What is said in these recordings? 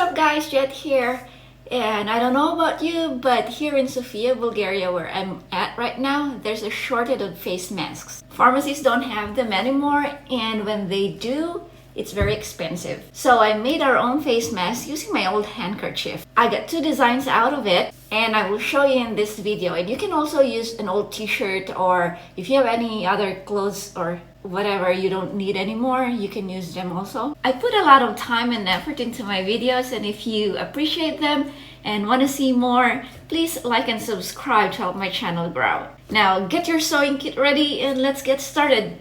up guys, Jet here. And I don't know about you, but here in Sofia, Bulgaria, where I'm at right now, there's a shortage of face masks. Pharmacies don't have them anymore, and when they do, it's very expensive. So I made our own face mask using my old handkerchief. I got two designs out of it, and I will show you in this video. And you can also use an old t-shirt, or if you have any other clothes or whatever you don't need anymore, you can use them also. I put a lot of time and effort into my videos, and if you appreciate them and want to see more, please like and subscribe to help my channel grow. Now get your sewing kit ready and let's get started.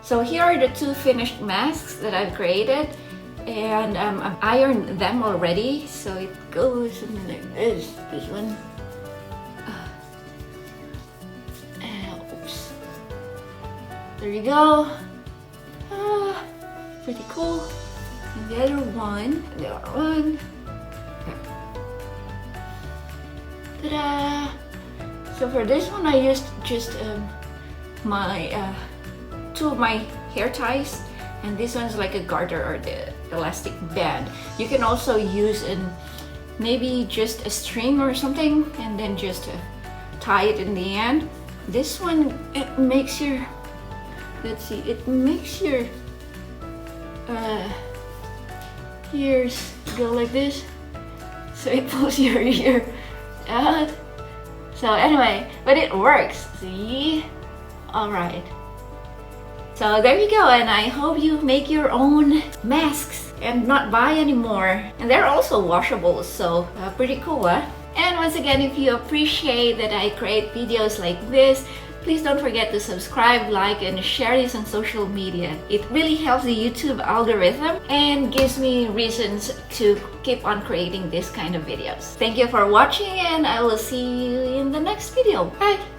So here are the two finished masks that I've created, and I've ironed them already. So it goes something like this. This one. Oops. There you go. Pretty cool. And the other one. Ta-da! So for this one, I used just my two of my hair ties, and this one's like a garter or the elastic band. You can also use maybe just a string or something, and then just tie it in the end. This one, it makes your, let's see, it makes your ears go like this, so it pulls your ear out. So anyway, but it works, see? Alright. So there you go, and I hope you make your own masks and not buy anymore. And they're also washable, so pretty cool, huh? And once again, if you appreciate that I create videos like this, please don't forget to subscribe, like, and share this on social media. It really helps the YouTube algorithm and gives me reasons to keep on creating this kind of videos. Thank you for watching, and I will see you in the next video. Bye!